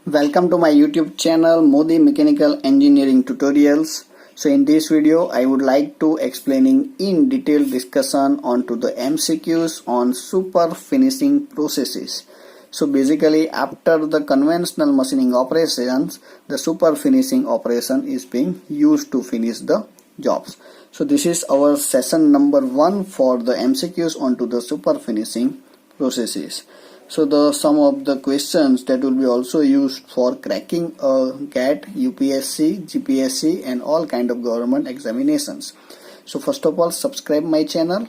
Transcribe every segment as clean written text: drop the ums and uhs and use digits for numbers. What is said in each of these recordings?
Welcome to my YouTube channel Modi Mechanical Engineering Tutorials. So in this video I would like to explaining in detailed discussion onto the MCQs on super finishing processes. So basically after the conventional machining operations, the super finishing operation is being used to finish the jobs. So this is our session number 1 for the MCQs onto the super finishing processes. So some of the questions that will be also used for cracking a GAT, UPSC, GPSC and all kind of government examinations. So first of all, subscribe my channel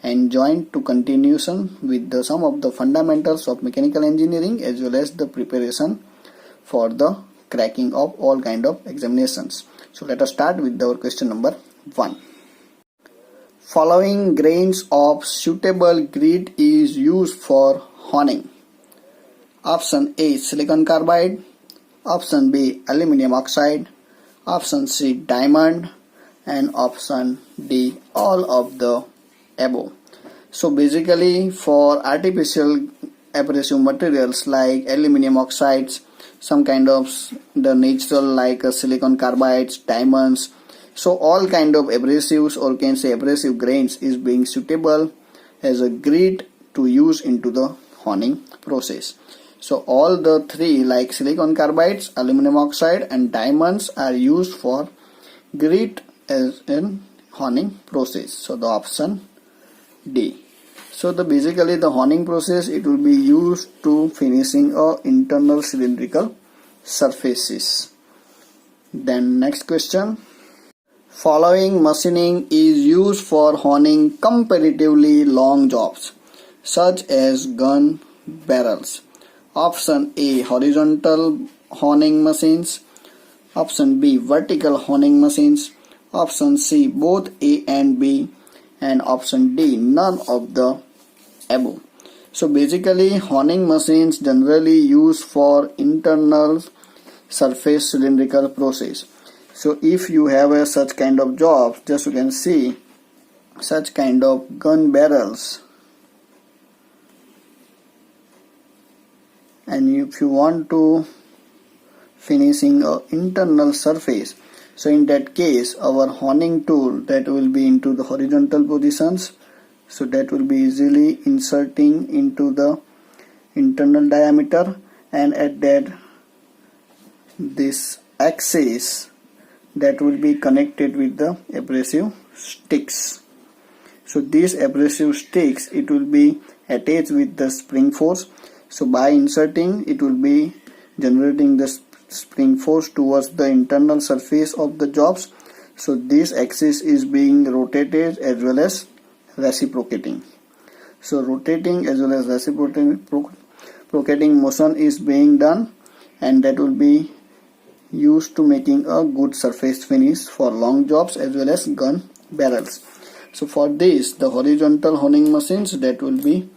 and join to continuation with some of the fundamentals of mechanical engineering as well as the preparation for the cracking of all kind of examinations. So let us start with our question number 1. Following grains of suitable grit is used for honing. Option A, silicon carbide. Option B, aluminum oxide. Option C, diamond. And option D, all of the above. So basically for artificial abrasive materials like aluminum oxides, some kind of the natural like silicon carbides, diamonds, so all kind of abrasives or can say abrasive grains is being suitable as a grit to use into the honing process. So all the three like silicon carbides, aluminum oxide and diamonds are used for grit as in honing process. So the option D. So basically the honing process, it will be used to finishing internal cylindrical surfaces. Then next question. Following machining is used for honing comparatively long jobs such as gun barrels. Option A, horizontal honing machines. Option B, vertical honing machines. Option C, both A and B. And option D, none of the above. So basically honing machines generally used for internal surface cylindrical process. So if you have such kind of jobs, just you can see such kind of gun barrels, and if you want to finishing a internal surface, so in that case our honing tool that will be into the horizontal positions, so that will be easily inserting into the internal diameter, and at that this axis that will be connected with the abrasive sticks. So these abrasive sticks, it will be attached with the spring force. So by inserting, it will be generating the spring force towards the internal surface of the jobs. So this axis is being rotated as well as reciprocating. So rotating as well as reciprocating motion is being done, and that will be used to making a good surface finish for long jobs as well as gun barrels. So for this, the horizontal honing machines that will be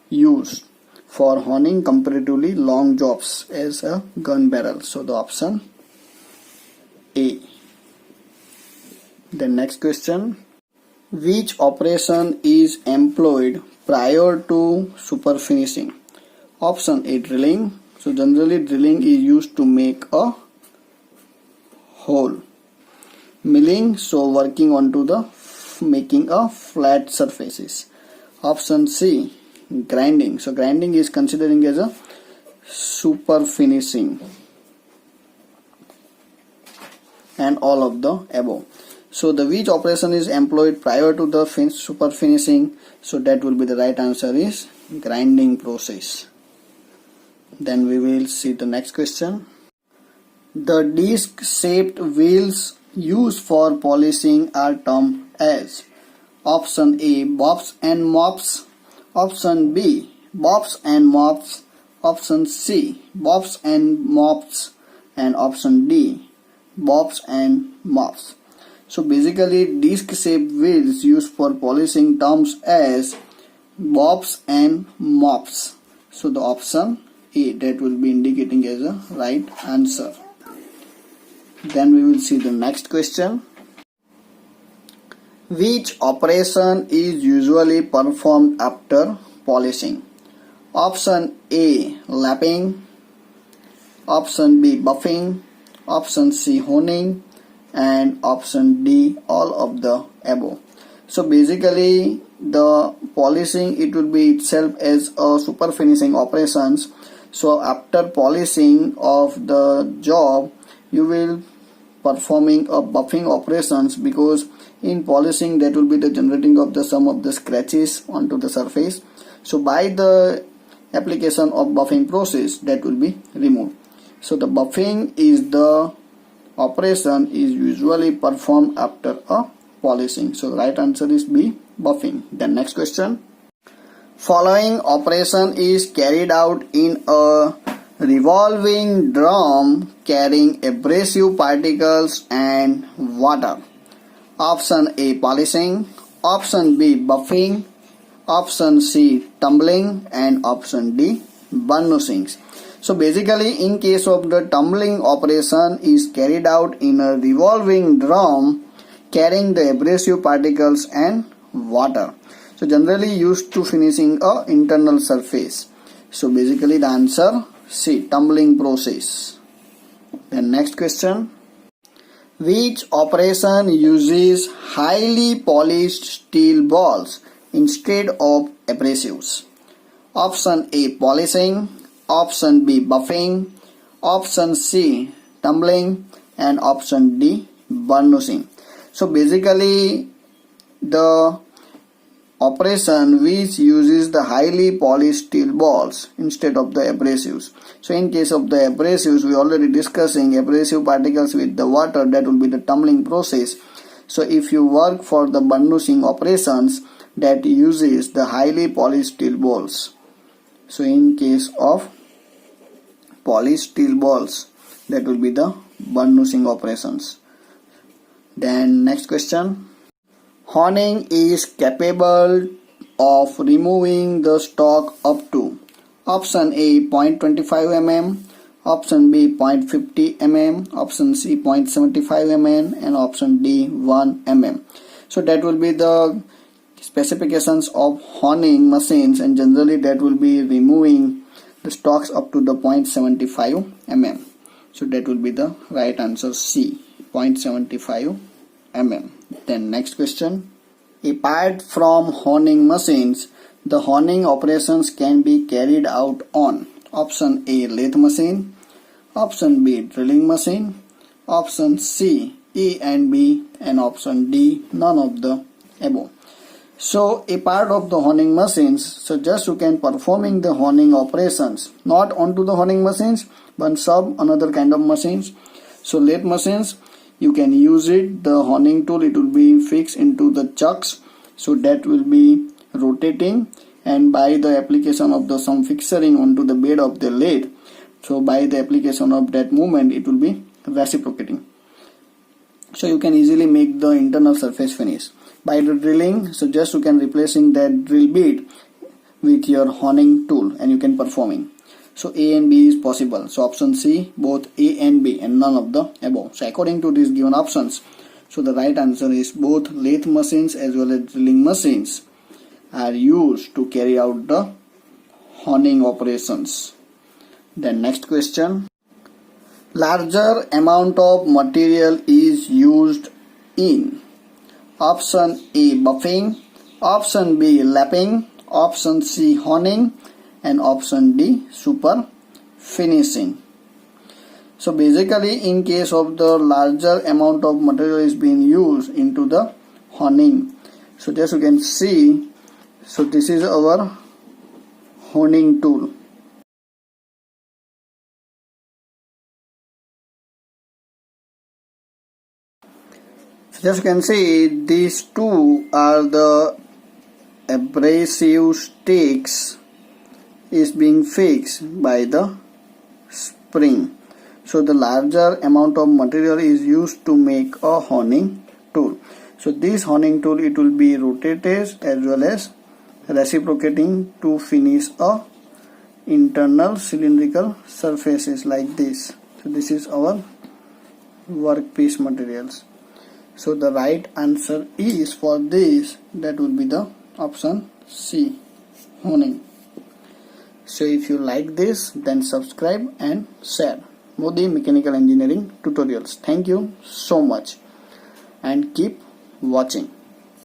used for honing comparatively long jobs as a gun barrel. So the option A. The next question. Which operation is employed prior to super finishing? Option A, drilling. So generally drilling is used to make a hole. Milling, so working onto the making a flat surfaces. Option C, grinding. So grinding is considering as a super finishing, and all of the above. So the which operation is employed prior to the super finishing? So that will be the right answer is grinding process. Then we will see the next question. The disc-shaped wheels used for polishing are termed as option A, bobs and mops. Option B, bobs and mops. Option C, bobs and mops. And option D, bobs and mops. So basically disc-shaped wheels used for polishing terms as bobs and mops. So the option A, that will be indicating as a right answer. Then we will see the next question. Which operation is usually performed after polishing? Option A, lapping. option B buffing, option C honing, and option D all of the above. So basically the polishing, it will be itself as a super finishing operations. So after polishing of the job, you will performing a buffing operations, because in polishing that will be the generating of the some of the scratches onto the surface. So by the application of buffing process, that will be removed. So the buffing is the operation is usually performed after a polishing. So the right answer is B buffing. Then next question. Following operation is carried out in a revolving drum carrying abrasive particles and water. Option A polishing, option B buffing, option C tumbling, and option D burnishing. So basically in case of the tumbling operation is carried out in a revolving drum carrying the abrasive particles and water. So generally used to finishing a internal surface. So basically the answer C tumbling process. Then next question. Which operation uses highly polished steel balls instead of abrasives? Option A polishing, option B buffing, option C tumbling, and option D burnishing. So basically the operation which uses the highly polished steel balls instead of the abrasives. So in case of the abrasives, we already discussing abrasive particles with the water, that will be the tumbling process. So if you work for the burnishing operations, that uses the highly polished steel balls. So in case of polished steel balls, that will be the burnishing operations. Then next question. Honing is capable of removing the stock up to option A 0.25 mm, option B 0.50 mm, option C 0.75 mm, and option D 1 mm. So that will be the specifications of honing machines, and generally that will be removing the stocks up to the 0.75 mm. So that will be the right answer C 0.75 mm. Then next question. Apart from honing machines, the honing operations can be carried out on option A lathe machine, option B drilling machine, option C A and B, and option D none of the above. So a part of the honing machines, so just you can performing the honing operations not onto the honing machines but some another kind of machines. So lathe machines, you can use it, the honing tool, it will be fixed into the chucks, so that will be rotating, and by the application of the some fixturing onto the bed of the lathe, so by the application of that movement it will be reciprocating. So you can easily make the internal surface finish. By the drilling, so just you can replacing that drill bit with your honing tool and you can performing. So A and B is possible. So option C, both A and B and none of the above. So according to these given options, so the right answer is both lathe machines as well as drilling machines are used to carry out the honing operations. Then next question. Larger amount of material is used in option A buffing, option B lapping, option C honing, and option D super finishing. So basically in case of the larger amount of material is being used into the honing, so just you can see, so this is our honing tool. So just you can see these two are the abrasive sticks is being fixed by the spring. So the larger amount of material is used to make a honing tool. So this honing tool, it will be rotated as well as reciprocating to finish a internal cylindrical surfaces like this. So this is our workpiece materials. So the right answer is for this, that will be the option C, honing. So if you like this, then subscribe and share. Modi Mechanical Engineering tutorials. Thank you so much and keep watching.